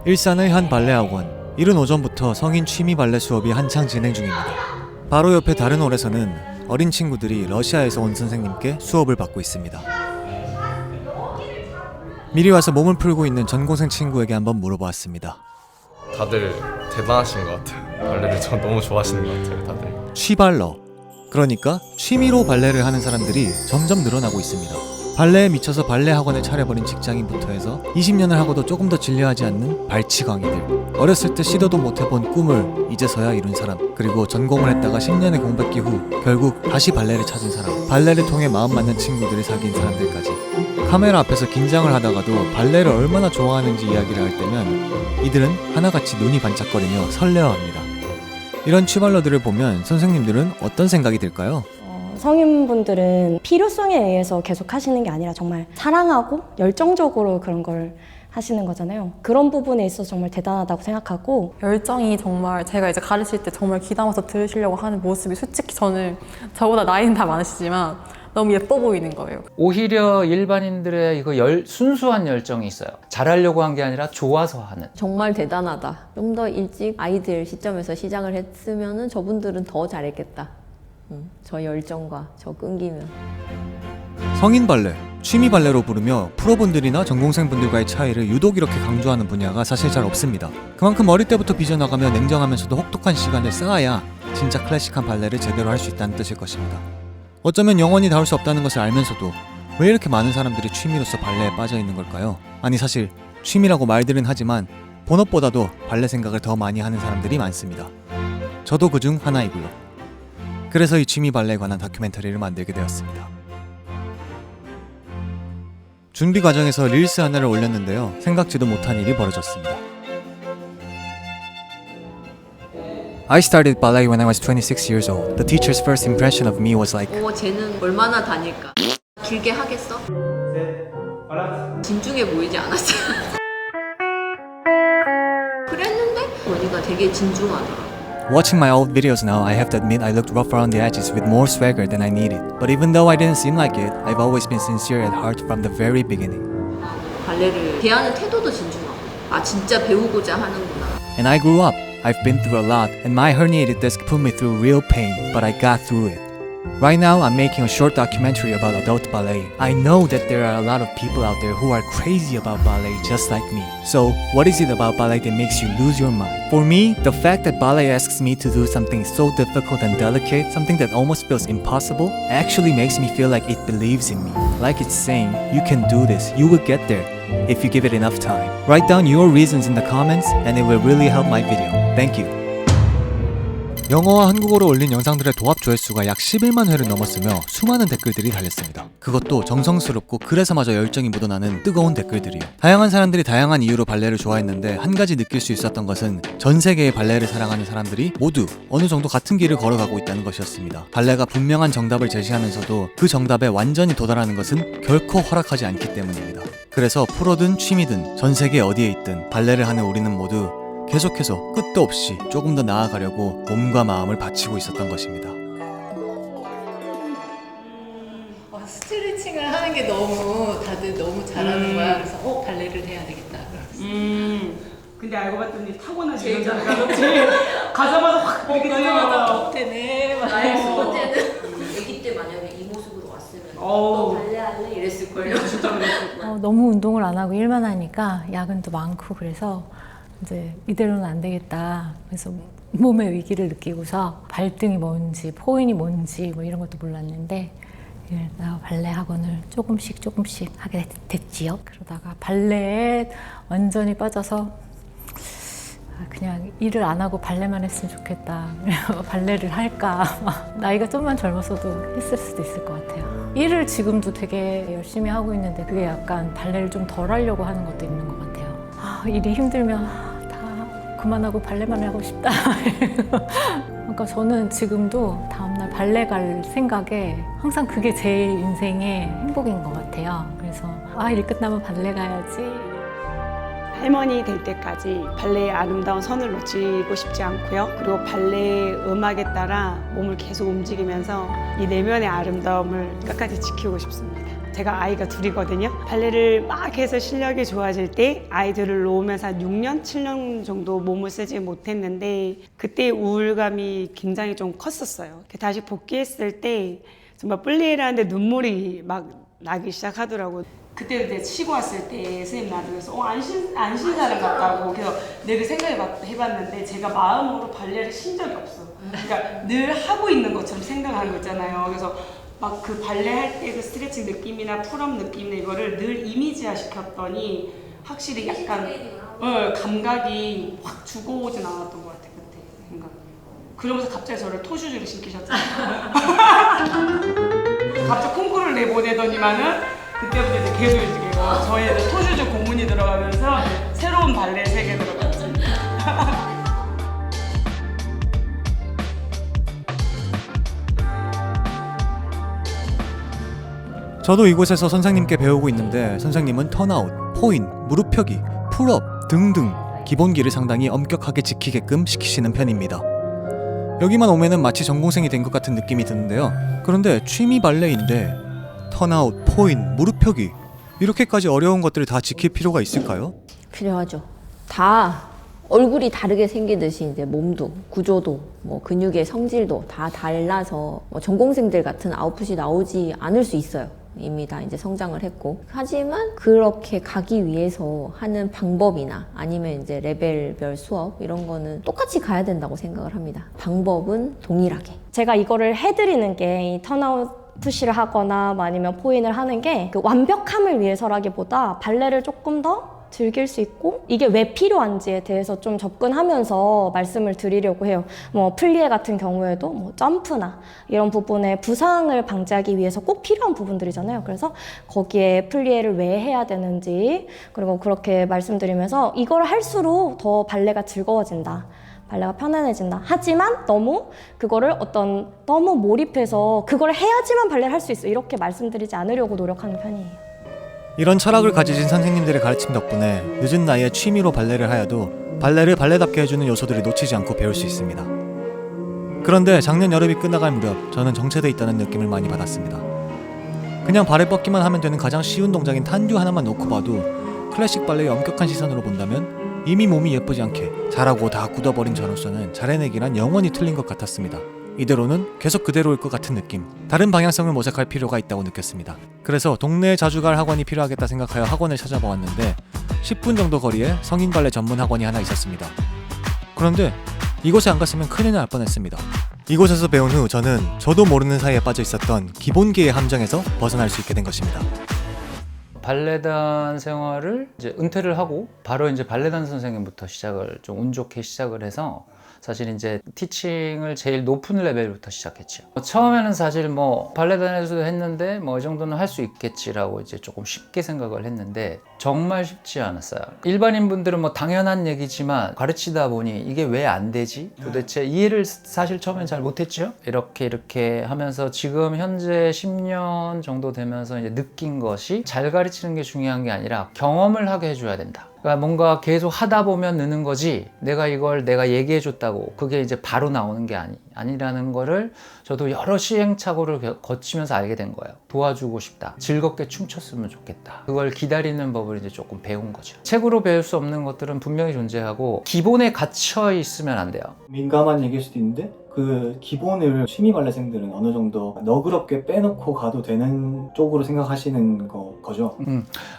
일산의 한 발레 학원. 이른 오전부터 성인 취미 발레 수업이 한창 진행 중입니다. 바로 옆에 다른 홀에서는 어린 친구들이 러시아에서 온 선생님께 수업을 받고 있습니다. 미리 와서 몸을 풀고 있는 전공생 친구에게 한번 물어보았습니다. 다들 대단하신 것 같아요. 발레를 전 너무 좋아하시는 것 같아요, 다들. 취발러, 그러니까 취미로 발레를 하는 사람들이 점점 늘어나고 있습니다. 발레에 미쳐서 발레 학원을 차려버린 직장인부터 해서 20년을 하고도 조금 더 질려하지 않는 발치광이들, 어렸을 때 시도도 못해본 꿈을 이제서야 이룬 사람, 그리고 전공을 했다가 10년의 공백기 후 결국 다시 발레를 찾은 사람, 발레를 통해 마음 맞는 친구들이 사귄 사람들까지. 카메라 앞에서 긴장을 하다가도 발레를 얼마나 좋아하는지 이야기를 할 때면 이들은 하나같이 눈이 반짝거리며 설레어합니다. 이런 취발러들을 보면 선생님들은 어떤 생각이 들까요? 성인분들은 필요성에 의해서 계속 하시는 게 아니라 정말 사랑하고 열정적으로 그런 걸 하시는 거잖아요. 그런 부분에 있어서 정말 대단하다고 생각하고, 열정이 정말 제가 이제 가르칠 때 정말 귀담아서 들으시려고 하는 모습이 솔직히 저는 저보다 나이는 다 많으시지만 너무 예뻐 보이는 거예요. 오히려 일반인들의 이거 순수한 열정이 있어요. 잘하려고 한 게 아니라 좋아서 하는. 정말 대단하다. 좀 더 일찍 아이들 시점에서 시작을 했으면 저분들은 더 잘했겠다. 저 열정과 저 끈기면. 성인 발레, 취미 발레로 부르며 프로분들이나 전공생분들과의 차이를 유독 이렇게 강조하는 분야가 사실 잘 없습니다. 그만큼 어릴 때부터 빚어나가며 냉정하면서도 혹독한 시간을 쌓아야 진짜 클래식한 발레를 제대로 할 수 있다는 뜻일 것입니다. 어쩌면 영원히 다룰 수 없다는 것을 알면서도 왜 이렇게 많은 사람들이 취미로서 발레에 빠져 있는 걸까요? 아니, 사실 취미라고 말들은 하지만 본업보다도 발레 생각을 더 많이 하는 사람들이 많습니다. 저도 그중 하나이고요. 그래서 이 취미 발레에 관한 다큐멘터리를 만들게 되었습니다. 준비 과정에서 릴스 하나를 올렸는데요. 생각지도 못한 일이 벌어졌습니다. I started ballet when I was 26 years old. The teacher's first impression of me was like, 쟤는 얼마나 다닐까? 길게 하겠어? 진중해 보이지 않았어? 그랬는데 언니가 되게 진중하더라. Watching my old videos now, I have to admit I looked rough around the edges with more swagger than I needed. But even though I didn't seem like it, I've always been sincere at heart from the very beginning. 발레를 대하는 태도도 진중하고, 아 진짜 배우고자 하는구나. And I grew up. I've been through a lot, and my herniated disc put me through real pain, but I got through it. Right now, I'm making a short documentary about adult ballet. I know that there are a lot of people out there who are crazy about ballet just like me. So, what is it about ballet that makes you lose your mind? For me, the fact that ballet asks me to do something so difficult and delicate, something that almost feels impossible, actually makes me feel like it believes in me. Like it's saying, you can do this, you will get there, if you give it enough time. Write down your reasons in the comments, and it will really help my video. Thank you. 영어와 한국어로 올린 영상들의 도합 조회수가 약 11만 회를 넘었으며 수많은 댓글들이 달렸습니다. 그것도 정성스럽고 그래서마저 열정이 묻어나는 뜨거운 댓글들이요. 다양한 사람들이 다양한 이유로 발레를 좋아했는데 한 가지 느낄 수 있었던 것은 전 세계의 발레를 사랑하는 사람들이 모두 어느 정도 같은 길을 걸어가고 있다는 것이었습니다. 발레가 분명한 정답을 제시하면서도 그 정답에 완전히 도달하는 것은 결코 허락하지 않기 때문입니다. 그래서 프로든 취미든 전 세계 어디에 있든 발레를 하는 우리는 모두 계속해서 끝도 없이 조금 더 나아가려고 몸과 마음을 바치고 있었던 것입니다. 스트레칭을 하는 게 다들 너무 잘하는 거야. 그래서 발레를 해야 되겠다. 근데 알고 봤더니 타고나지 여자가 그렇지. 가자마자 확 가자마자 되네. 나의 두 번째는 아기 때 만약에 이 모습으로 왔으면 너 발레 할래? 이랬을걸요. 너무 운동을 안 하고 일만 하니까 야근도 많고 그래서 이제 이대로는 안 되겠다. 그래서 몸의 위기를 느끼고서 발등이 뭔지 포인이 뭔지 뭐 이런 것도 몰랐는데 발레 학원을 조금씩 하게 됐지요. 그러다가 발레에 완전히 빠져서 그냥 일을 안 하고 발레만 했으면 좋겠다. 발레를 할까. 나이가 좀만 젊었어도 했을 수도 있을 것 같아요. 일을 지금도 되게 열심히 하고 있는데 그게 약간 발레를 좀 덜 하려고 하는 것도 있는 것 같아요. 일이 힘들면 그만하고 발레만 하고 싶다. 그러니까 저는 지금도 다음날 발레 갈 생각에 항상 그게 제일 인생의 행복인 것 같아요. 그래서 일 끝나면 발레 가야지. 할머니 될 때까지 발레의 아름다운 선을 놓치고 싶지 않고요. 그리고 발레 음악에 따라 몸을 계속 움직이면서 이 내면의 아름다움을 끝까지 지키고 싶습니다. 제가 아이가 둘이거든요. 발레를 막 해서 실력이 좋아질 때 아이들을 놓으면서 한 6년, 7년 정도 몸을 쓰지 못했는데 그때 우울감이 굉장히 좀 컸었어요. 다시 복귀했을 때 정말 플리에라는데 눈물이 막 나기 시작하더라고요. 그때 이제 쉬고 왔을 때 선생님 나한테 그래서 안신사를 같다고 그래서 내가 생각해봤는데 제가 마음으로 발레를 쉰 적이 없어. 그러니까 늘 하고 있는 것처럼 생각하는 거 있잖아요. 그래서 막 그 발레 할 때 그 스트레칭 느낌이나 풀업 느낌이나 이거를 늘 이미지화 시켰더니 확실히 약간 감각이 확 주고 오진 않았던 것 같아 그때 생각. 그러면서 갑자기 저를 토슈즈를 시키셨잖아요. 갑자기 콩쿠르를 내보내더니만은 그때부터 이제 계속 이제 저의 토슈즈 고문이 들어가면서 새로운 발레 세계에 들어갔지. 저도 이곳에서 선생님께 배우고 있는데 선생님은 턴아웃, 포인, 무릎 펴기, 풀업 등등 기본기를 상당히 엄격하게 지키게끔 시키시는 편입니다. 여기만 오면은 마치 전공생이 된 것 같은 느낌이 드는데요. 그런데 취미 발레인데 턴아웃, 포인, 무릎 펴기 이렇게까지 어려운 것들을 다 지킬 필요가 있을까요? 필요하죠. 다 얼굴이 다르게 생기듯이 이제 몸도 구조도 뭐 근육의 성질도 다 달라서 뭐 전공생들 같은 아웃풋이 나오지 않을 수 있어요. 이미 다 이제 성장을 했고. 하지만 그렇게 가기 위해서 하는 방법이나 아니면 이제 레벨별 수업 이런 거는 똑같이 가야 된다고 생각을 합니다. 방법은 동일하게. 제가 이거를 해드리는 게 이 턴아웃 푸시를 하거나 뭐 아니면 포인을 하는 게 그 완벽함을 위해서라기보다 발레를 조금 더 즐길 수 있고 이게 왜 필요한지에 대해서 좀 접근하면서 말씀을 드리려고 해요. 뭐 플리에 같은 경우에도 뭐 점프나 이런 부분에 부상을 방지하기 위해서 꼭 필요한 부분들이잖아요. 그래서 거기에 플리에를 왜 해야 되는지 그리고 그렇게 말씀드리면서 이걸 할수록 더 발레가 즐거워진다. 발레가 편안해진다. 하지만 너무 그거를 너무 몰입해서 그걸 해야지만 발레를 할 수 있어. 이렇게 말씀드리지 않으려고 노력하는 편이에요. 이런 철학을 가지신 선생님들의 가르침 덕분에 늦은 나이에 취미로 발레를 하여도 발레를 발레답게 해주는 요소들을 놓치지 않고 배울 수 있습니다. 그런데 작년 여름이 끝나갈 무렵 저는 정체돼 있다는 느낌을 많이 받았습니다. 그냥 발을 뻗기만 하면 되는 가장 쉬운 동작인 탄듀 하나만 놓고 봐도 클래식 발레의 엄격한 시선으로 본다면 이미 몸이 예쁘지 않게 잘하고 다 굳어버린 저로서는 잘해내기란 영원히 틀린 것 같았습니다. 이대로는 계속 그대로일 것 같은 느낌. 다른 방향성을 모색할 필요가 있다고 느꼈습니다. 그래서 동네에 자주 갈 학원이 필요하겠다 생각하여 학원을 찾아보았는데 10분 정도 거리에 성인 발레 전문 학원이 하나 있었습니다. 그런데 이곳에 안 갔으면 큰일 날 뻔했습니다. 이곳에서 배운 후 저는 저도 모르는 사이에 빠져 있었던 기본기의 함정에서 벗어날 수 있게 된 것입니다. 발레단 생활을 이제 은퇴를 하고 바로 이제 발레단 선생님부터 시작을 좀 운 좋게 시작을 해서 사실 이제 티칭을 제일 높은 레벨부터 시작했죠. 처음에는 사실 뭐 발레단에서도 했는데 뭐 이 정도는 할 수 있겠지라고 이제 조금 쉽게 생각을 했는데 정말 쉽지 않았어요. 일반인 분들은 뭐 당연한 얘기지만 가르치다 보니 이게 왜 안 되지? 도대체 이해를 사실 처음엔 잘 못했죠. 이렇게 하면서 지금 현재 10년 정도 되면서 이제 느낀 것이 잘 가르치는 게 중요한 게 아니라 경험을 하게 해줘야 된다. 그러니까 뭔가 계속 하다 보면 느는 거지 내가 이걸 내가 얘기해 줬다고 그게 이제 바로 나오는 게 아니라는 거를 저도 여러 시행착오를 거치면서 알게 된 거예요. 도와주고 싶다. 즐겁게 춤췄으면 좋겠다. 그걸 기다리는 법을 이제 조금 배운 거죠. 책으로 배울 수 없는 것들은 분명히 존재하고 기본에 갇혀 있으면 안 돼요. 민감한 얘기일 수도 있는데 그 기본을 취미 발레생들은 어느 정도 너그럽게 빼놓고 가도 되는 쪽으로 생각하시는 거죠?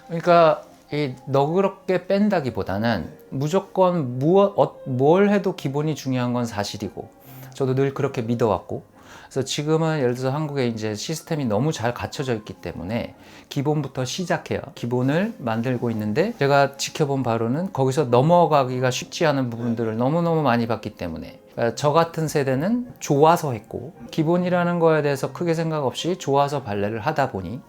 그러니까 이 너그럽게 뺀다기보다는 무조건 뭘 해도 기본이 중요한 건 사실이고 저도 늘 그렇게 믿어왔고 그래서 지금은 예를 들어서 한국에 이제 시스템이 너무 잘 갖춰져 있기 때문에 기본부터 시작해요. 기본을 만들고 있는데 제가 지켜본 바로는 거기서 넘어가기가 쉽지 않은 부분들을 너무너무 많이 봤기 때문에 저 같은 세대는 좋아서 했고 기본이라는 거에 대해서 크게 생각 없이 좋아서 발레를 하다 보니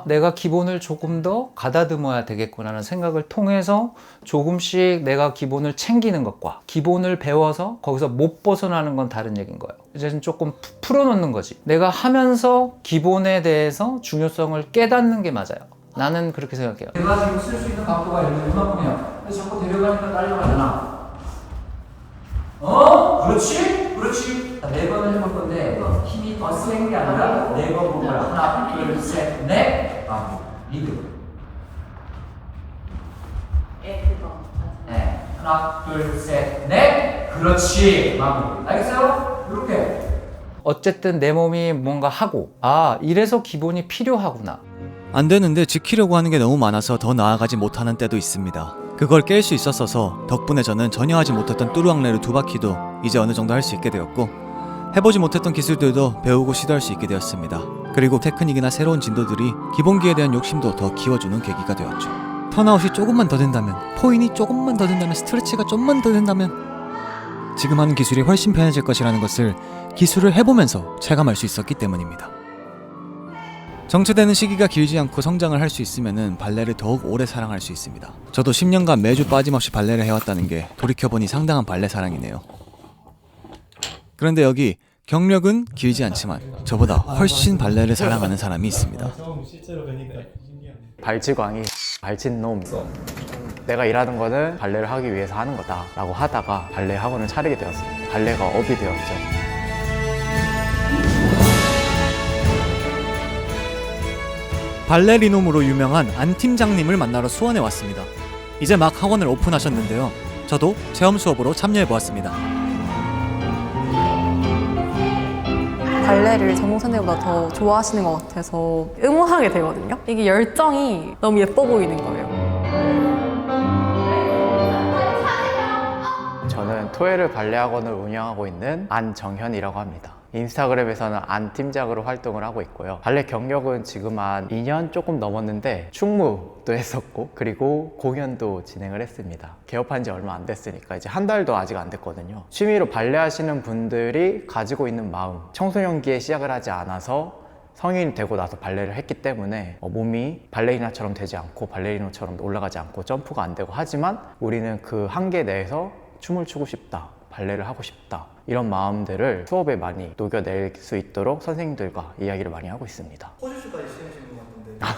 내가 기본을 조금 더 가다듬어야 되겠구나라는 생각을 통해서 조금씩 내가 기본을 챙기는 것과 기본을 배워서 거기서 못 벗어나는 건 다른 얘기인 거예요. 이제는 조금 풀어놓는 거지. 내가 하면서 기본에 대해서 중요성을 깨닫는 게 맞아요. 나는 그렇게 생각해요. 내가 지금 쓸 수 있는 각도가 이만큼이야. 그래서 자꾸 데려가니까 딸려가잖아. 그렇지? 그렇지. 4번을 해볼 건데 힘이 더 센 게 아니라 4번 볼 거야. 하나, 둘, 셋, 넷. 리듬. 네. 하나, 둘, 셋, 넷. 그렇지. 마무리. 알겠어요? 이렇게. 어쨌든 내 몸이 뭔가 하고, 아, 이래서 기본이 필요하구나. 안 되는데 지키려고 하는 게 너무 많아서 더 나아가지 못하는 때도 있습니다. 그걸 깰 수 있었어서 덕분에 저는 전혀 하지 못했던 뚜루왕래르 2바퀴도 이제 어느 정도 할 수 있게 되었고, 해보지 못했던 기술들도 배우고 시도할 수 있게 되었습니다. 그리고 테크닉이나 새로운 진도들이 기본기에 대한 욕심도 더 키워주는 계기가 되었죠. 턴아웃이 조금만 더 된다면, 포인이 조금만 더 된다면, 스트레치가 좀만 더 된다면 지금 하는 기술이 훨씬 편해질 것이라는 것을 기술을 해보면서 체감할 수 있었기 때문입니다. 정체되는 시기가 길지 않고 성장을 할 수 있으면 발레를 더욱 오래 사랑할 수 있습니다. 저도 10년간 매주 빠짐없이 발레를 해왔다는 게 돌이켜보니 상당한 발레 사랑이네요. 그런데 여기 경력은 길지 않지만 저보다 훨씬 발레를 사랑하는 사람이 있습니다. 발치광이 발친 놈, 내가 일하는 거는 발레를 하기 위해서 하는 거다 라고 하다가 발레 학원을 차리게 되었습니다. 발레가 업이 되었죠. 발레리놈으로 유명한 안 팀장님을 만나러 수원에 왔습니다. 이제 막 학원을 오픈하셨는데요. 저도 체험 수업으로 참여해보았습니다. 발레를 전공 선생님보다 더 좋아하시는 것 같아서 응원하게 되거든요. 이게 열정이 너무 예뻐 보이는 거예요. 저는 토에르 발레 학원을 운영하고 있는 안정현이라고 합니다. 인스타그램에서는 안 팀장으로 활동을 하고 있고요. 발레 경력은 지금 한 2년 조금 넘었는데 충무도 했었고, 그리고 공연도 진행을 했습니다. 개업한 지 얼마 안 됐으니까 이제 한 달도 아직 안 됐거든요. 취미로 발레 하시는 분들이 가지고 있는 마음, 청소년기에 시작을 하지 않아서 성인이 되고 나서 발레를 했기 때문에 몸이 발레리나처럼 되지 않고 발레리노처럼 올라가지 않고 점프가 안 되고, 하지만 우리는 그 한계 내에서 춤을 추고 싶다, 발레를 하고 싶다, 이런 마음들을 수업에 많이 녹여낼 수 있도록 선생님들과 이야기를 많이 하고 있습니다. 토슈즈까지 신으시는 것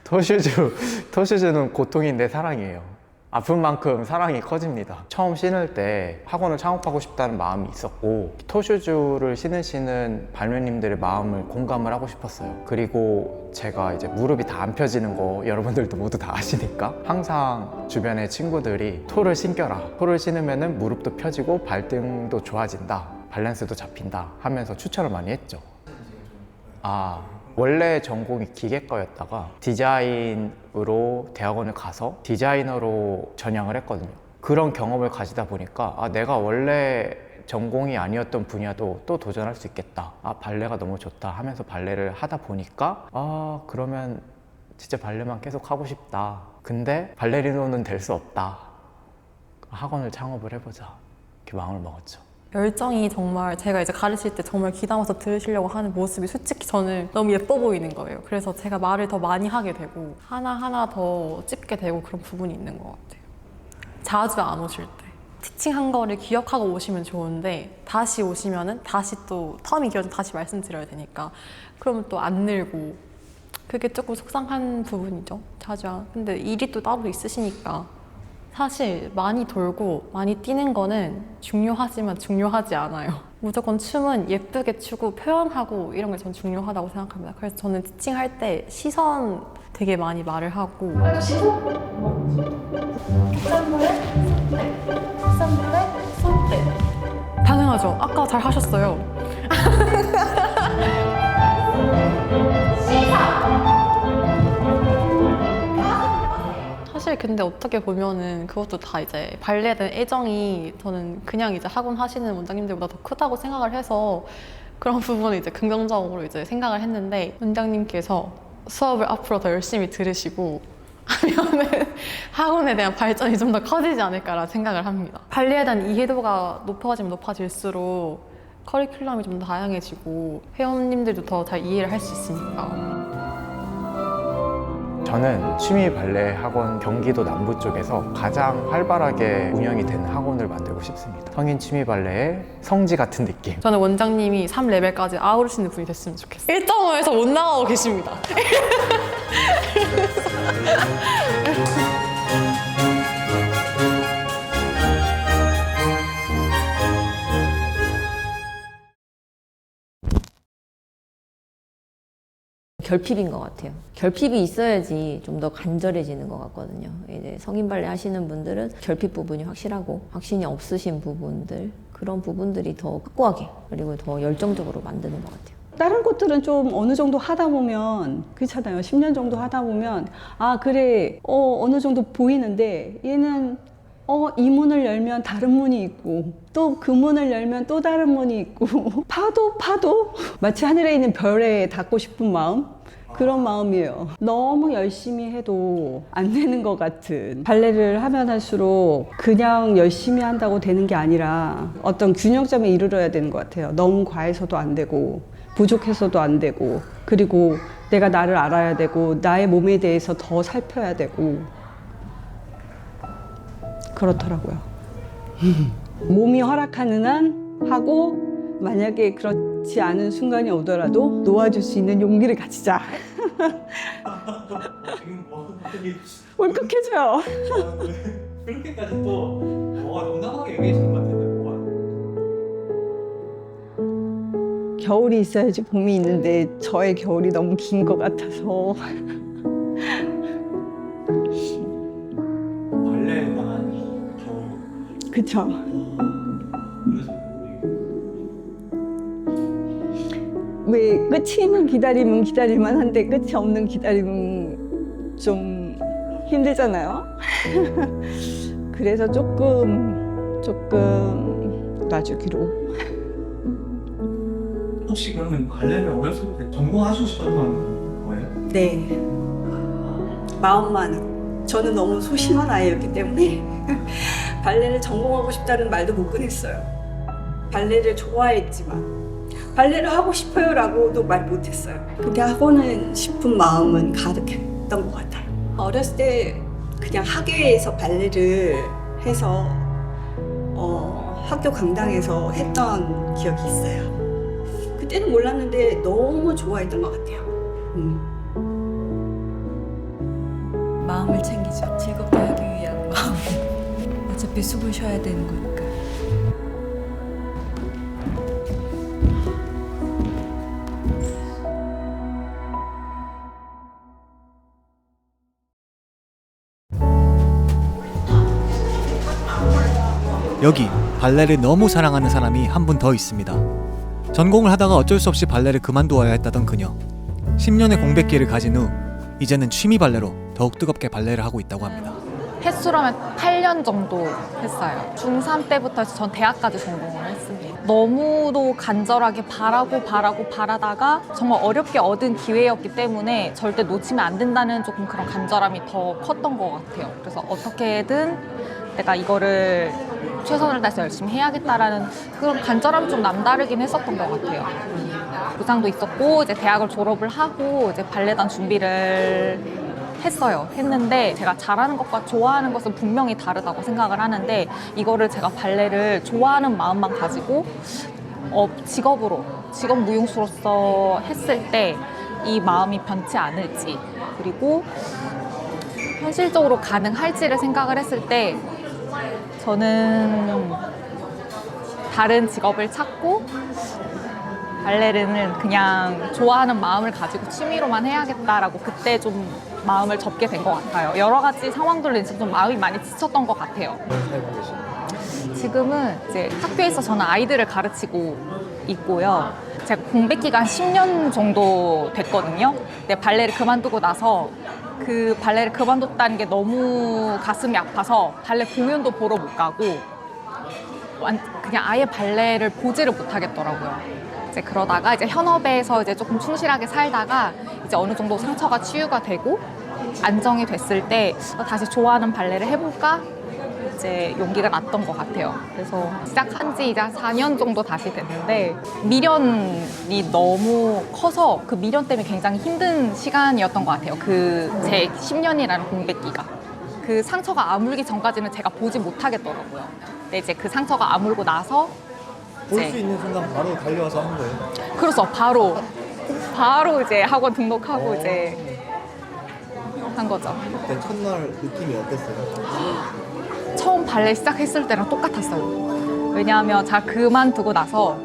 같은데. 토슈즈는 고통인데 사랑이에요. 아픈 만큼 사랑이 커집니다. 처음 신을 때 학원을 창업하고 싶다는 마음이 있었고, 토슈즈를 신으시는 발매님들의 마음을 공감을 하고 싶었어요. 그리고 제가 이제 무릎이 다 안 펴지는 거 여러분들도 모두 다 아시니까 항상 주변의 친구들이 토를 신겨라, 토를 신으면 무릎도 펴지고 발등도 좋아진다, 밸런스도 잡힌다 하면서 추천을 많이 했죠. 원래 전공이 기계과였다가 디자인으로 대학원을 가서 디자이너로 전향을 했거든요. 그런 경험을 가지다 보니까 내가 원래 전공이 아니었던 분야도 또 도전할 수 있겠다, 발레가 너무 좋다 하면서 발레를 하다 보니까 그러면 진짜 발레만 계속 하고 싶다, 근데 발레리노는 될 수 없다, 학원을 창업을 해보자, 이렇게 마음을 먹었죠. 열정이 정말 제가 이제 가르칠 때 정말 귀담아서 들으시려고 하는 모습이 솔직히 저는 너무 예뻐 보이는 거예요. 그래서 제가 말을 더 많이 하게 되고 하나하나 더 찝게 되고 그런 부분이 있는 것 같아요. 자주 안 오실 때 티칭한 거를 기억하고 오시면 좋은데, 다시 오시면은 다시 또 텀이 길어서 다시 말씀드려야 되니까 그러면 또 안 늘고, 그게 조금 속상한 부분이죠. 자주 안. 근데 일이 또 따로 있으시니까 사실 많이 돌고 많이 뛰는 거는 중요하지만 중요하지 않아요. 무조건 춤은 예쁘게 추고 표현하고 이런 게 전 중요하다고 생각합니다. 그래서 저는 티칭할 때 시선 되게 많이 말을 하고, 당연하죠. 아까 잘 하셨어요. 사실 근데 어떻게 보면은 그것도 다 이제 발레에 대한 애정이 저는 그냥 이제 학원 하시는 원장님들보다 더 크다고 생각을 해서 그런 부분을 이제 긍정적으로 이제 생각을 했는데, 원장님께서 수업을 앞으로 더 열심히 들으시고 하면은 학원에 대한 발전이 좀 더 커지지 않을까라는 생각을 합니다. 발레에 대한 이해도가 높아지면 높아질수록 커리큘럼이 좀 다양해지고 회원님들도 더 잘 이해를 할 수 있으니까. 저는 취미 발레 학원 경기도 남부 쪽에서 가장 활발하게 운영이 되는 학원을 만들고 싶습니다. 성인 취미 발레의 성지 같은 느낌. 저는 원장님이 3레벨까지 아우르시는 분이 됐으면 좋겠어요. 1.5에서 못 나가고 계십니다. 결핍인 것 같아요. 결핍이 있어야지 좀 더 간절해지는 것 같거든요. 이제 성인 발레 하시는 분들은 결핍 부분이 확실하고 확신이 없으신 부분들, 그런 부분들이 더 확고하게 그리고 더 열정적으로 만드는 것 같아요. 다른 것들은 좀 어느 정도 하다 보면 그렇잖아요. 10년 정도 하다 보면 아 그래 어느 정도 보이는데 얘는 이 문을 열면 다른 문이 있고 또 그 문을 열면 또 다른 문이 있고 파도 마치 하늘에 있는 별에 닿고 싶은 마음, 그런 마음이에요. 너무 열심히 해도 안 되는 것 같은. 발레를 하면 할수록 그냥 열심히 한다고 되는 게 아니라 어떤 균형점에 이르러야 되는 것 같아요. 너무 과해서도 안 되고 부족해서도 안 되고, 그리고 내가 나를 알아야 되고 나의 몸에 대해서 더 살펴야 되고 그렇더라고요. 몸이 허락하는 한 하고, 만약에 그렇지 않은 순간이 오더라도 놓아줄 수 있는 용기를 가지자. 울컥해져요. 그렇게까지 또 뭐가 농담하게 얘기하시는 것 같은데 뭐가? 겨울이 있어야지 봄이 있는데 저의 겨울이 너무 긴 것 같아서. 발레 나간 겨울. 그쵸. 왜 끝이 있는 기다림은 기다릴만 한데 끝이 없는 기다림은 좀 힘들잖아요. 그래서 조금 놔주기로. 혹시 그러면 발레를 어렸을 때 전공하시고 싶었던 거예요? 네. 마음만. 저는 너무 소심한 아이였기 때문에 발레를 전공하고 싶다는 말도 못 꺼냈어요. 발레를 좋아했지만 발레를 하고 싶어요라고도 말 못했어요. 근데 하고는 싶은 마음은 가득했던 것 같아요. 어렸을 때 그냥 학교에서 발레를 해서 학교 강당에서 했던 기억이 있어요. 그때는 몰랐는데 너무 좋아했던 것 같아요. 마음을 챙기죠. 즐겁게 하기 위한 마음. 어차피 숨을 쉬어야 되는 거니까. 여기 발레를 너무 사랑하는 사람이 한 분 더 있습니다. 전공을 하다가 어쩔 수 없이 발레를 그만두어야 했다던 그녀. 10년의 공백기를 가진 후 이제는 취미 발레로 더욱 뜨겁게 발레를 하고 있다고 합니다. 횟수라면 8년 정도 했어요. 중3 때부터 전 대학까지 전공을 했습니다. 너무도 간절하게 바라다가 정말 어렵게 얻은 기회였기 때문에 절대 놓치면 안 된다는 조금 그런 간절함이 더 컸던 것 같아요. 그래서 어떻게든 내가 이거를 최선을 다해서 열심히 해야겠다라는 그런 간절함이 좀 남다르긴 했었던 것 같아요. 부상도 있었고 이제 대학을 졸업을 하고 이제 발레단 준비를 했는데 제가 잘하는 것과 좋아하는 것은 분명히 다르다고 생각을 하는데 이거를 제가 발레를 좋아하는 마음만 가지고 직업 무용수로서 했을 때 이 마음이 변치 않을지, 그리고 현실적으로 가능할지를 생각을 했을 때 저는 다른 직업을 찾고 발레는 그냥 좋아하는 마음을 가지고 취미로만 해야겠다라고 그때 좀 마음을 접게 된 것 같아요. 여러 가지 상황들로 인해서 좀 마음이 많이 지쳤던 것 같아요. 지금은 이제 학교에서 저는 아이들을 가르치고 있고요. 제가 공백 기간 10년 정도 됐거든요. 근데 발레를 그만두고 나서 그 발레를 그만뒀다는 게 너무 가슴이 아파서 발레 공연도 보러 못 가고 그냥 아예 발레를 보지를 못하겠더라고요. 이제 그러다가 이제 현업에서 이제 조금 충실하게 살다가 이제 어느 정도 상처가 치유가 되고 안정이 됐을 때 다시 좋아하는 발레를 해볼까? 이제 용기가 났던 것 같아요. 그래서 시작한 지 이제 4년 정도 다시 됐는데 미련이 너무 커서 그 미련 때문에 굉장히 힘든 시간이었던 것 같아요. 그 제 10년이라는 공백기가. 그 상처가 아물기 전까지는 제가 보지 못하겠더라고요. 근데 이제 그 상처가 아물고 나서 볼 수 있는 순간 바로 달려와서 한 거예요? 그래서 바로 이제 학원 등록하고 이제 한 거죠. 그때 첫날 느낌이 어땠어요? 처음 발레 시작했을 때랑 똑같았어요. 왜냐하면 제가 그만두고 나서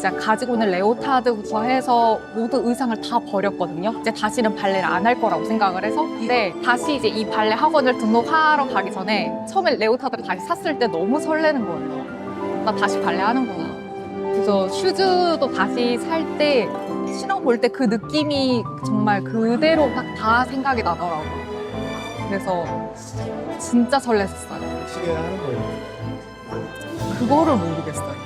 진짜 가지고 있는 레오타드부터 해서 모든 의상을 다 버렸거든요. 이제 다시는 발레를 안 할 거라고 생각을 해서. 근데 다시 이제 이 발레 학원을 등록하러 가기 전에 처음에 레오타드를 다시 샀을 때 너무 설레는 거예요. 나 다시 발레 하는구나. 그래서 슈즈도 다시 살 때 신어볼 때 그 느낌이 정말 그대로 다 생각이 나더라고요. 그래서 진짜 설렜었어요. 시계 하는 거예요? 그거를 모르겠어요.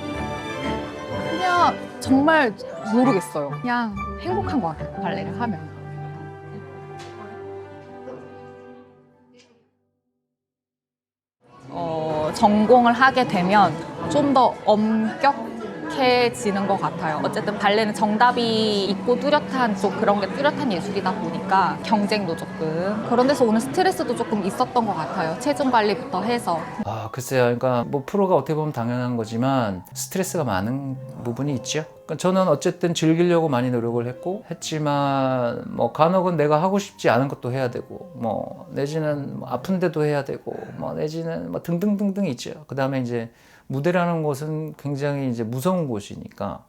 그냥 정말 모르겠어요. 그냥 행복한 것 같아요, 발레를 하면. 전공을 하게 되면 좀 더 엄격해지는 것 같아요. 어쨌든 발레는 정답이 있고 뚜렷한 쪽 그런 게 뚜렷한 예술이다 보니까 경쟁도 조금 그런 데서 오는 스트레스도 조금 있었던 것 같아요. 체중 관리부터 해서. 글쎄요. 그러니까 뭐 프로가 어떻게 보면 당연한 거지만 스트레스가 많은 부분이 있죠. 그러니까 저는 어쨌든 즐기려고 많이 노력을 했지만 뭐 간혹은 내가 하고 싶지 않은 것도 해야 되고 뭐 내지는 뭐 아픈데도 해야 되고 뭐 내지는 뭐 등등등등 있죠. 그다음에 이제 무대라는 곳은 굉장히 이제 무서운 곳이니까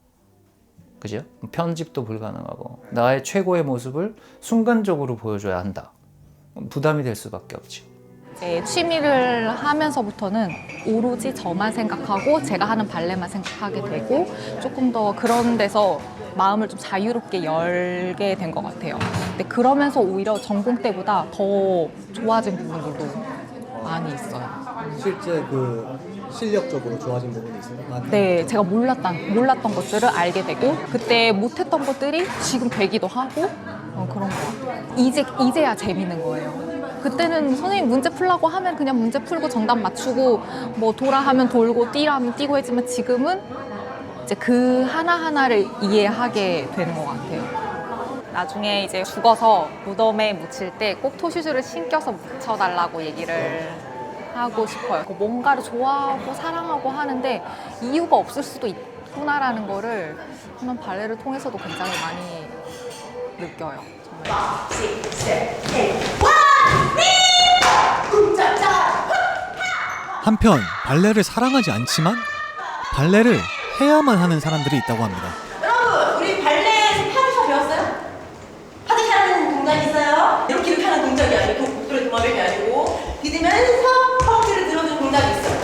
그죠? 편집도 불가능하고 나의 최고의 모습을 순간적으로 보여줘야 한다. 부담이 될 수밖에 없지. 이제 취미를 하면서부터는 오로지 저만 생각하고 제가 하는 발레만 생각하게 되고 조금 더 그런 데서 마음을 좀 자유롭게 열게 된 것 같아요. 근데 그러면서 오히려 전공 때보다 더 좋아진 부분들도 많이 있어요. 실제 실력적으로 좋아진 부분이 있어요? 네, 제가 몰랐던 것들을 알게 되고 그때 못했던 것들이 지금 되기도 하고 그런 거 같아요. 이제야 재밌는 거예요. 그때는 선생님 문제 풀라고 하면 그냥 문제 풀고 정답 맞추고 뭐 돌아 하면 돌고 뛰라 하면 뛰고 했지만 지금은 이제 그 하나하나를 이해하게 되는 것 같아요. 나중에 이제 죽어서 무덤에 묻힐 때 꼭 토슈즈를 신겨서 묻혀달라고 얘기를 하고 싶어요. 뭔가를 좋아하고 사랑하고 하는데 이유가 없을 수도 있구나라는 거를 저는 발레를 통해서도 굉장히 많이 느껴요. 한편 발레를 사랑하지 않지만 발레를 해야만 하는 사람들이 있다고 합니다. 여러분, 우리 발레에서 파드샤 배웠어요? 파드샤는 동작이 있어요. 이렇게 하는 동작이 아니고 복부를 도마뱀이 아니고 디디면서 허벅지를 들어주는 동작이 있어요.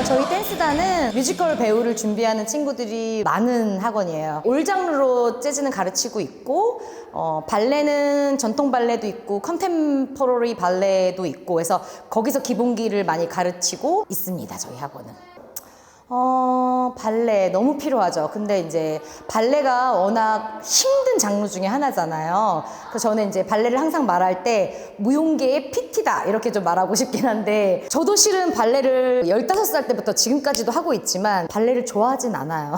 저희 댄스단은 뮤지컬 배우를 준비하는 친구들이 많은 학원이에요. 올 장르로 재즈는 가르치고 있고 발레는 전통 발레도 있고 컨템포러리 발레도 있고 해서 거기서 기본기를 많이 가르치고 있습니다. 저희 학원은. 발레 너무 필요하죠. 근데 이제 발레가 워낙 힘든 장르 중에 하나잖아요. 그래서 저는 이제 발레를 항상 말할 때 무용계의 PT다 이렇게 좀 말하고 싶긴 한데 저도 실은 발레를 15살 때부터 지금까지도 하고 있지만 발레를 좋아하진 않아요.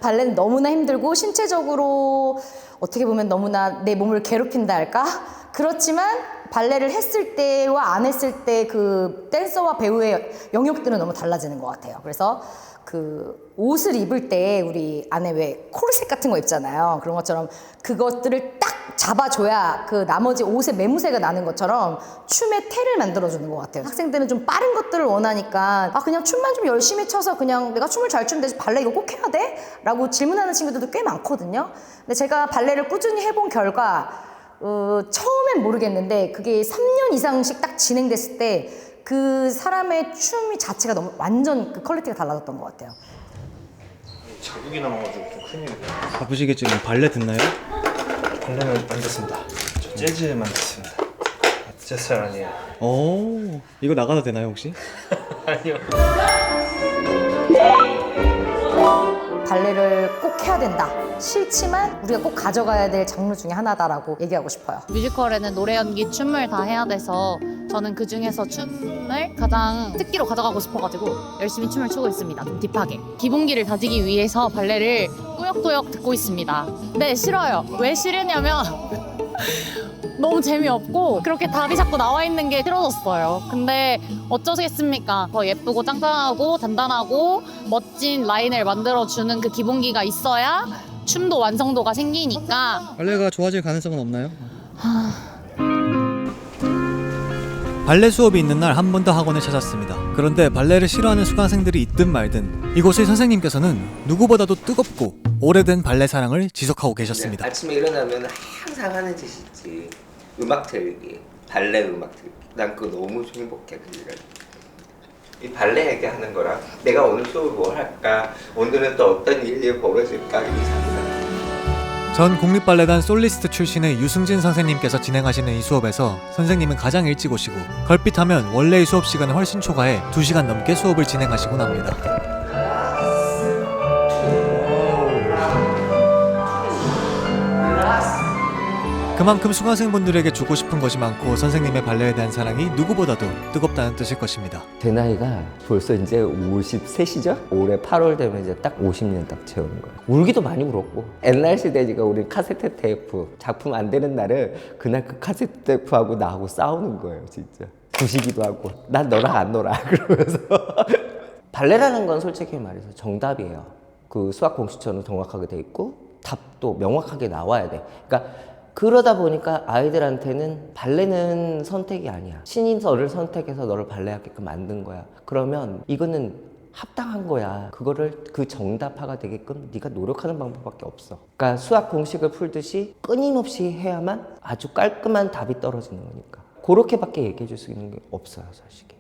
발레는 너무나 힘들고 신체적으로 어떻게 보면 너무나 내 몸을 괴롭힌다 할까? 그렇지만 발레를 했을 때와 안 했을 때 그 댄서와 배우의 영역들은 너무 달라지는 것 같아요. 그래서 그 옷을 입을 때 우리 안에 왜 코르셋 같은 거 입잖아요. 그런 것처럼 그것들을 딱 잡아줘야 그 나머지 옷에 매무새가 나는 것처럼 춤의 태를 만들어주는 것 같아요. 학생들은 좀 빠른 것들을 원하니까 그냥 춤만 좀 열심히 춰서 그냥 내가 춤을 잘 추는데 발레 이거 꼭 해야 돼? 라고 질문하는 친구들도 꽤 많거든요. 근데 제가 발레를 꾸준히 해본 결과 처음엔 모르겠는데 그게 3년 이상씩 딱 진행됐을 때 그 사람의 춤이 자체가 너무 완전 그 퀄리티가 달라졌던 것 같아요. 자국이 남아가지고 좀 큰일이에요. 바쁘시겠지만 발레 듣나요? 발레는 안 듣습니다. 저 재즈만 듣습니다. 제 스타일 아니에요. 오, 이거 나가도 되나요 혹시? 아니요. 발레를 꼭 해야 된다. 싫지만 우리가 꼭 가져가야 될 장르 중에 하나다라고 얘기하고 싶어요. 뮤지컬에는 노래, 연기, 춤을 다 해야 돼서 저는 그 중에서 춤을 가장 특기로 가져가고 싶어가지고 열심히 춤을 추고 있습니다. 좀 딥하게. 기본기를 다지기 위해서 발레를 꾸역꾸역 듣고 있습니다. 네, 싫어요. 왜 싫으냐면 너무 재미없고 그렇게 답이 자꾸 나와 있는 게 싫어졌어요. 근데 어쩌겠습니까? 더 예쁘고 짱짱하고 단단하고 멋진 라인을 만들어주는 그 기본기가 있어야 춤도 완성도가 생기니까. 발레가 좋아질 가능성은 없나요? 발레 수업이 있는 날 한 번 더 학원을 찾았습니다. 그런데 발레를 싫어하는 수강생들이 있든 말든 이곳의 선생님께서는 누구보다도 뜨겁고 오래된 발레 사랑을 지속하고 계셨습니다. 아침에 일어나면 항상 하는 짓이지. 음악 틀기, 발레 음악 틀기. 난 그거 너무 행복해. 이 발레 얘기하는 거랑 내가 오늘 수업을 뭘 할까, 오늘은 또 어떤 일이 벌어질까, 이 상상. 전 국립발레단 솔리스트 출신의 유승진 선생님께서 진행하시는 이 수업에서 선생님은 가장 일찍 오시고 걸핏하면 원래의 수업 시간을 훨씬 초과해 2시간 넘게 수업을 진행하시곤 합니다. 그만큼 수강생분들에게 주고 싶은 것이 많고 선생님의 발레에 대한 사랑이 누구보다도 뜨겁다는 뜻일 것입니다. 제 나이가 벌써 이제 53시죠? 올해 8월 되면 이제 딱 50년 딱 채우는 거예요. 울기도 많이 울었고, 옛날 시대니까 우리 카세트 테이프 작품 안 되는 날은 그날 그 카세트 테이프하고 나하고 싸우는 거예요, 진짜. 부시기도 하고, 난 너랑 안 놀아 그러면서. 발레라는 건 솔직히 말해서 정답이에요. 그 수학 공식처럼 정확하게 돼 있고 답도 명확하게 나와야 돼. 그러니까 그러다 보니까 아이들한테는 발레는 선택이 아니야. 신이 너를 선택해서 너를 발레하게끔 만든 거야. 그러면 이거는 합당한 거야. 그거를 그 정답화가 되게끔 네가 노력하는 방법밖에 없어. 그러니까 수학 공식을 풀듯이 끊임없이 해야만 아주 깔끔한 답이 떨어지는 거니까. 그렇게밖에 얘기해 줄 수 있는 게 없어요, 솔직히.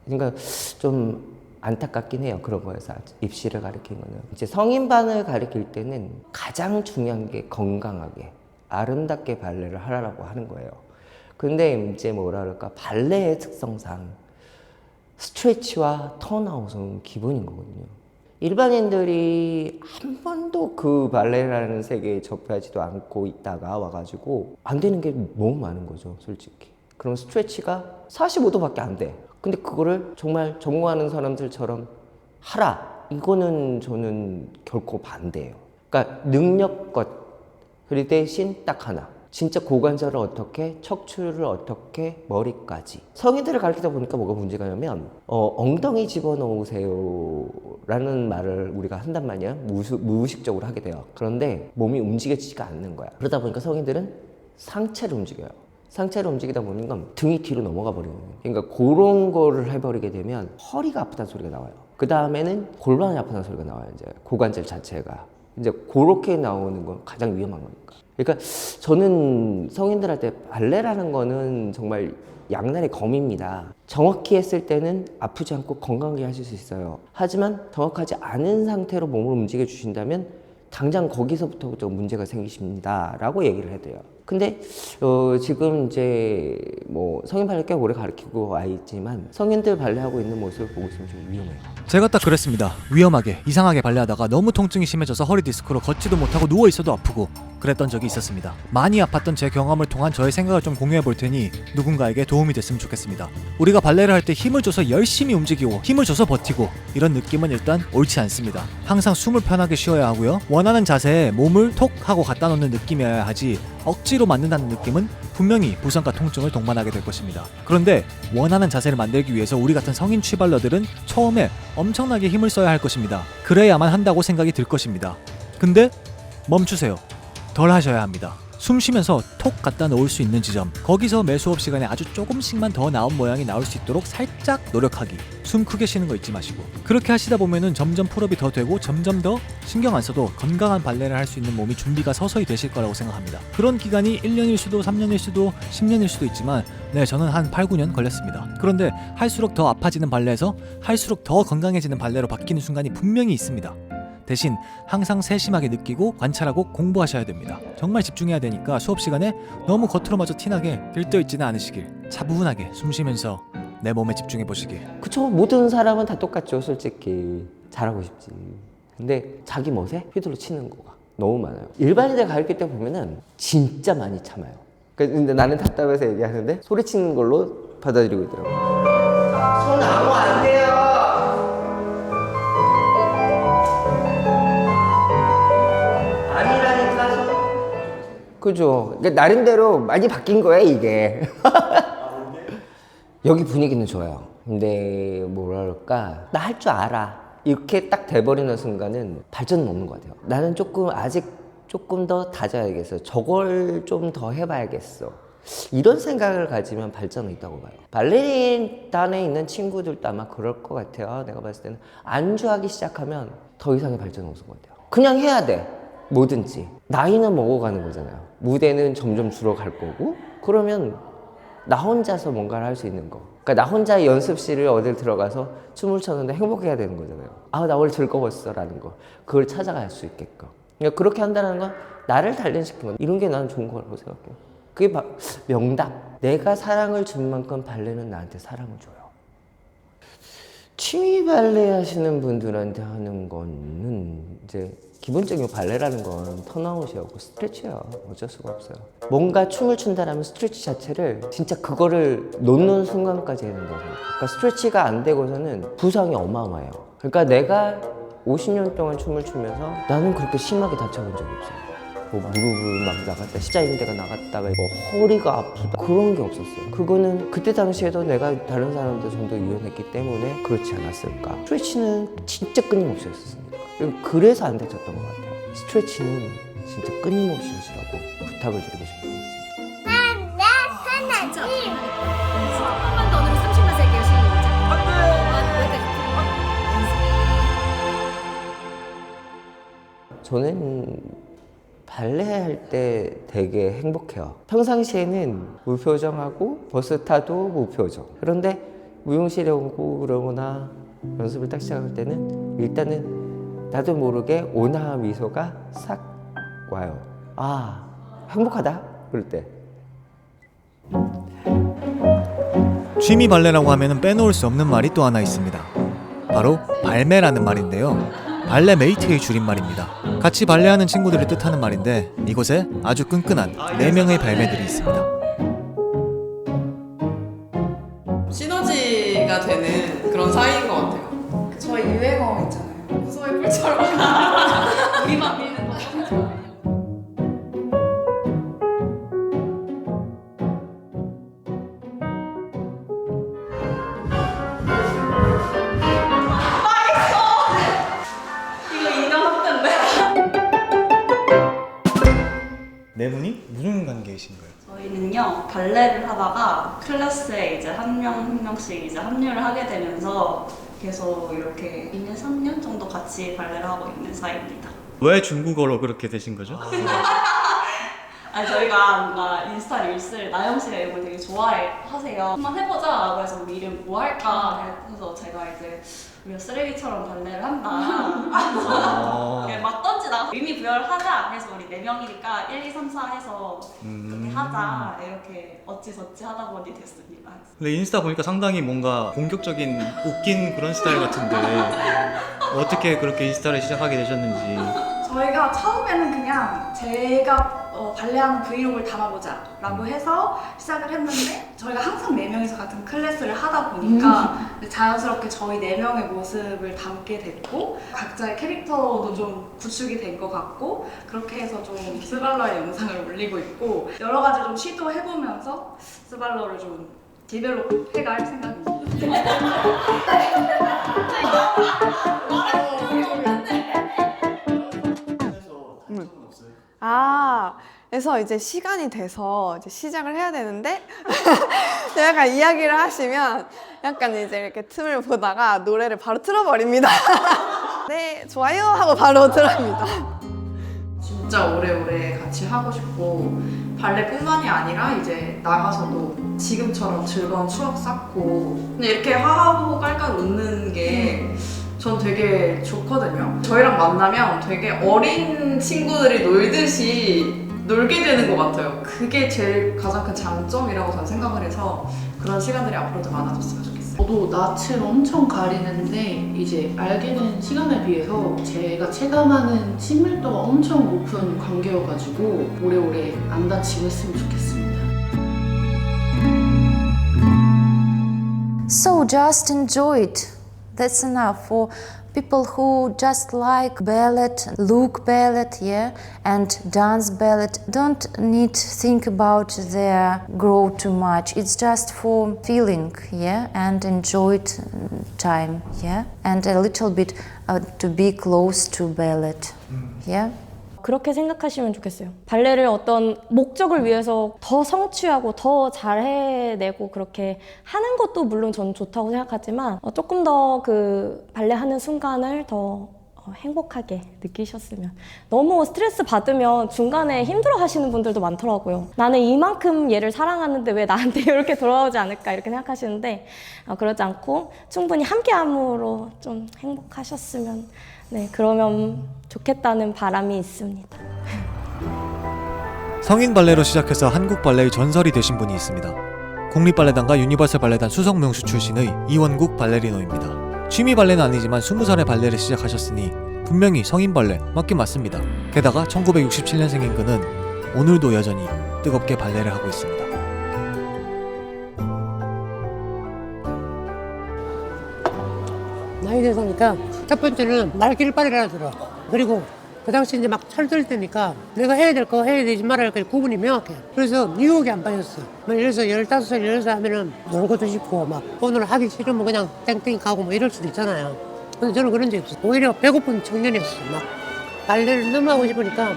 그러니까 좀 안타깝긴 해요. 그런 거에서 입시를 가르치는 거는. 이제 성인반을 가르칠 때는 가장 중요한 게 건강하게 아름답게 발레를 하라고 하는 거예요. 근데 이제 뭐라 그럴까, 발레의 특성상 스트레치와 턴아웃은 기본인 거거든요. 일반인들이 한 번도 그 발레라는 세계에 접하지도 않고 있다가 와가지고 안 되는 게 너무 많은 거죠, 솔직히. 그럼 스트레치가 45도밖에 안 돼. 근데 그거를 정말 전공하는 사람들처럼 하라. 이거는 저는 결코 반대예요. 그러니까 능력껏. 그리고 대신 딱 하나. 진짜 고관절을 어떻게, 척추를 어떻게, 머리까지. 성인들을 가르치다 보니까 뭐가 문제가 냐면 엉덩이 집어넣으세요 라는 말을 우리가 한단 말이야. 무의식적으로 하게 돼요. 그런데 몸이 움직여지지가 않는 거야. 그러다 보니까 성인들은 상체를 움직여요. 상체를 움직이다 보니까 등이 뒤로 넘어가 버리는 거예요. 그러니까 그런 거를 해버리게 되면 허리가 아프다는 소리가 나와요. 그 다음에는 골반이 아프다는 소리가 나와요. 이제 고관절 자체가. 이제 그렇게 나오는 건 가장 위험한 거니까. 그러니까 저는 성인들한테 발레라는 거는 정말 양날의 검입니다. 정확히 했을 때는 아프지 않고 건강하게 하실 수 있어요. 하지만 정확하지 않은 상태로 몸을 움직여 주신다면 당장 거기서부터 문제가 생기십니다 라고 얘기를 해야 돼요. 근데 지금 이제 뭐 성인 발레 꽤 오래 가르치고 와 있지만 성인들 발레하고 있는 모습을 보고 있으면 좀 위험해요. 제가 딱 그랬습니다. 위험하게 이상하게 발레하다가 너무 통증이 심해져서 허리 디스크로 걷지도 못하고 누워있어도 아프고 그랬던 적이 있었습니다. 많이 아팠던 제 경험을 통한 저의 생각을 좀 공유해 볼 테니 누군가에게 도움이 됐으면 좋겠습니다. 우리가 발레를 할 때 힘을 줘서 열심히 움직이고 힘을 줘서 버티고 이런 느낌은 일단 옳지 않습니다. 항상 숨을 편하게 쉬어야 하고요. 원하는 자세에 몸을 톡 하고 갖다 놓는 느낌이어야 하지 억지로 만든다는 느낌은 분명히 부상과 통증을 동반하게 될 것입니다. 그런데 원하는 자세를 만들기 위해서 우리 같은 성인 취발러들은 처음에 엄청나게 힘을 써야 할 것입니다. 그래야만 한다고 생각이 들 것입니다. 근데 멈추세요. 덜 하셔야 합니다. 숨 쉬면서 톡 갖다 놓을 수 있는 지점, 거기서 매 수업 시간에 아주 조금씩만 더 나은 모양이 나올 수 있도록 살짝 노력하기. 숨 크게 쉬는 거 잊지 마시고. 그렇게 하시다 보면은 점점 풀업이 더 되고 점점 더 신경 안 써도 건강한 발레를 할 수 있는 몸이 준비가 서서히 되실 거라고 생각합니다. 그런 기간이 1년일 수도 3년일 수도 10년일 수도 있지만 저는 한 8, 9년 걸렸습니다. 그런데 할수록 더 아파지는 발레에서 할수록 더 건강해지는 발레로 바뀌는 순간이 분명히 있습니다. 대신 항상 세심하게 느끼고 관찰하고 공부하셔야 됩니다. 정말 집중해야 되니까 수업 시간에 너무 겉으로마저 티나게 들떠있지는 않으시길, 차분하게 숨 쉬면서 내 몸에 집중해 보시길. 그쵸, 모든 사람은 다 똑같죠. 솔직히 잘하고 싶지. 근데 자기 멋에 휘둘러 치는 거가 너무 많아요. 일반인들 가르칠 때 보면은 진짜 많이 참아요. 근데 나는 답답해서 얘기하는데 소리치는 걸로 받아들이고 있더라고요. 손 아무 안 돼요. 그죠. 그러니까 나름대로 많이 바뀐 거예요, 이게. 여기 분위기는 좋아요. 근데 뭐랄까, 나 할 줄 알아. 이렇게 딱 돼버리는 순간은 발전은 없는 것 같아요. 나는 아직 조금 더 다져야겠어. 저걸 좀 더 해봐야겠어. 이런 생각을 가지면 발전은 있다고 봐요. 발레리단에 있는 친구들도 아마 그럴 것 같아요. 내가 봤을 때는 안주하기 시작하면 더 이상의 발전은 없을 것 같아요. 그냥 해야 돼. 뭐든지. 나이는 먹어가는 거잖아요. 무대는 점점 줄어갈 거고, 그러면 나 혼자서 뭔가를 할 수 있는 거. 그러니까 나 혼자 연습실을 어딜 들어가서 춤을 췄는데 행복해야 되는 거잖아요. 아, 나 오늘 즐거웠어 라는 거. 그걸 찾아갈 수 있게끔. 그러니까 그렇게 한다는 건 나를 단련시키는 거. 이런 게 나는 좋은 거라고 생각해요. 그게 명답. 내가 사랑을 준 만큼 발레는 나한테 사랑을 줘요. 취미 발레 하시는 분들한테 하는 거는 이제 기본적인 발레라는 건 턴아웃이고 스트레치예요. 어쩔 수가 없어요. 뭔가 춤을 춘다라면 스트레치 자체를 진짜 그거를 놓는 순간까지 해야 된다고 생각해요. 그러니까 스트레치가 안 되고서는 부상이 어마어마해요. 그러니까 내가 50년 동안 춤을 추면서 나는 그렇게 심하게 다쳐본 적이 없어요. 뭐 무릎을 막 나갔다, 십자인대가 나갔다가 뭐 허리가 아프다 그런 게 없었어요. 그거는 그때 당시에도 내가 다른 사람들 정도 유연했기 때문에 그렇지 않았을까. 스트레치는 진짜 끊임없이 했었으니까. 그래서 안 다쳤던 것 같아요. 스트레치는 진짜 끊임없이 하시라고 부탁을 드리고 싶어요. 진짜. 한 번 더 오늘 30만 셀게요. 시작. 저는 발레 할 때 되게 행복해요. 평상시에는 무표정하고 버스 타도 무표정. 그런데 무용실에 오고 그러거나 연습을 딱 시작할 때는 일단은 나도 모르게 온화한 미소가 싹 와요. 아, 행복하다 그럴 때. 취미 발레라고 하면 빼놓을 수 없는 말이 또 하나 있습니다. 바로 발매라는 말인데요. 발레 메이트의 줄임말입니다. 같이 발레하는 친구들을 뜻하는 말인데 이곳에 아주 끈끈한 4명의 발매들이 있습니다. 시너지가 되는 그런 사이인 것 같아요. 저희 유행어 있잖아요. 무소의 뿔처럼 우리만 미는 거. 네 분이 무슨 관계이신 거예요? 저희는요 발레를 하다가 클래스에 이제 한 명씩 이제 합류를 하게 되면서 계속 이렇게 2년, 3년 정도 같이 발레를 하고 있는 사이입니다. 왜 중국어로 그렇게 되신 거죠? 아니 저희가 뭔가 인스타 릴스를 나영 씨가 이런 걸 되게 좋아하세요. 한번 해보자. 그래서 우리 이름 뭐 할까 해서 제가 이제 우리가 쓰레기처럼 발레를 한다. 그래서 막 던지다가 의미 부여를 하자. 해서 우리 4명이니까 1, 2, 3, 4 해서 그렇게 하자. 이렇게 어찌저찌 하다 보니 됐습니다. 근데 인스타 보니까 상당히 뭔가 공격적인 웃긴 그런 스타일 같은데 어떻게 그렇게 인스타를 시작하게 되셨는지. 저희가 처음에는 그냥 제가 발레하는 브이로그를 담아보자 라고 해서 시작을 했는데 저희가 항상 4명이서 같은 클래스를 하다 보니까 자연스럽게 저희 4명의 모습을 담게 됐고 각자의 캐릭터도 좀 구축이 된 것 같고 그렇게 해서 좀 스발러의 영상을 올리고 있고 여러 가지 좀 시도해보면서 스발러를 좀 디벨롭 해갈 생각입니다. 그래서 이제 시간이 돼서 이제 시작을 해야 되는데 약간 이야기를 하시면 약간 이제 이렇게 틈을 보다가 노래를 바로 틀어버립니다. 네, 좋아요 하고 바로 틀어합니다. 진짜 오래오래 같이 하고 싶고 발레뿐만이 아니라 이제 나가서도 지금처럼 즐거운 추억 쌓고 근데 이렇게 하하호호 깔깔 웃는 게 전 되게 좋거든요. 저희랑 만나면 되게 어린 친구들이 놀듯이 놀게 되는 것 같아요. 그게 제일 가장 큰 장점이라고 저는 생각을 해서 그런 시간들이 앞으로도 많아졌으면 좋겠어요. 저도 낯을 엄청 가리는데 이제 알게 된 시간에 비해서 제가 체감하는 친밀도가 엄청 높은 관계여가지고 오래오래 안 다치고 했으면 좋겠습니다. So just enjoy it. That's enough for people who just like ballet, look ballet, yeah, and dance ballet. Don't need to think about their growth too much. It's just for feeling, yeah, and enjoy time, yeah, and a little bit to be close to ballet, yeah. 그렇게 생각하시면 좋겠어요. 발레를 어떤 목적을 위해서 더 성취하고 더 잘해내고 그렇게 하는 것도 물론 저는 좋다고 생각하지만 조금 더 그 발레 하는 순간을 더 행복하게 느끼셨으면. 너무 스트레스 받으면 중간에 힘들어 하시는 분들도 많더라고요. 나는 이만큼 얘를 사랑하는데 왜 나한테 이렇게 돌아오지 않을까 이렇게 생각하시는데 그러지 않고 충분히 함께함으로 좀 행복하셨으면 그러면 좋겠다는 바람이 있습니다. 성인 발레로 시작해서 한국 발레의 전설이 되신 분이 있습니다. 국립발레단과 유니버설 발레단 수석 명수 출신의 이원국 발레리노입니다. 취미 발레는 아니지만 20살에 발레를 시작하셨으니 분명히 성인 발레 맞긴 맞습니다. 게다가 1967년생인 그는 오늘도 여전히 뜨겁게 발레를 하고 있습니다. 나이 들으니까 첫 번째는 말길 발이라 들어. 그리고 그 당시 이제 막 철들 때니까 내가 해야 될 거 해야 되지 말아야 할 거 구분이 명확해. 그래서 유혹이 안 빠졌어. 예를 들어서 15살, 16살 하면은 놀고도 싶고 막 오늘 하기 싫으면 그냥 땡땡이 가고 뭐 이럴 수도 있잖아요. 근데 저는 그런 적 없어. 오히려 배고픈 청년이었어. 막 발레를 너무 하고 싶으니까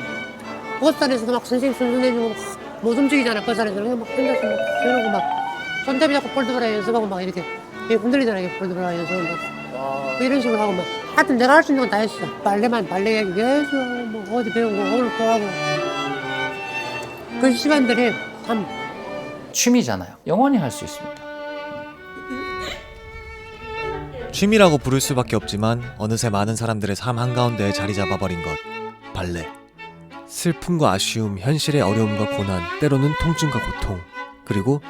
버스안에서도 막 선생님 순순해주고 못 움직이잖아. 버스안에서 막 혼자서 막 이러고 막 손잡이 잡고 볼드브라 연습하고 막 이렇게 흔들리잖아. 볼드브라 연습을 막 이런 식으로 하고 막 하여튼 내가 할 수 있는 건 다 했어. 발레 얘기 계속 뭐 어디 배우고 오늘 또 하고 그 시간들이 참 취미잖아요. 영원히 할 수 있습니다. 취미라고 부를 수밖에 없지만 어느새 많은 사람들의 삶 한가운데에 자리 잡아버린 것, 발레. 슬픔과 아쉬움, 현실의 어려움과 고난, 때로는 통증과 고통, 그리고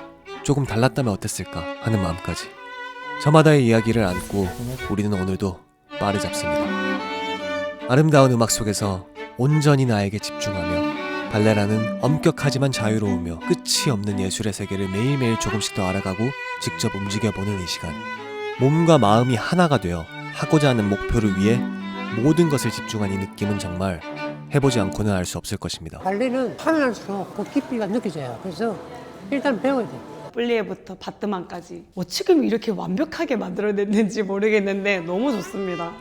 조금 달랐다면 어땠을까 하는 마음까지. 저마다의 이야기를 안고 우리는 오늘도 바를 잡습니다. 아름다운 음악 속에서 온전히 나에게 집중하며 발레라는 엄격하지만 자유로우며 끝이 없는 예술의 세계를 매일매일 조금씩 더 알아가고 직접 움직여보는 이 시간. 몸과 마음이 하나가 되어 하고자 하는 목표를 위해 모든 것을 집중한 이 느낌은 정말 해보지 않고는 알 수 없을 것입니다. 발레는 하면 할수록 그 깊이가 느껴져요. 그래서 일단 배워야 돼. 플리에부터 바트만까지 어떻게 이렇게 완벽하게 만들어냈는지 모르겠는데 너무 좋습니다.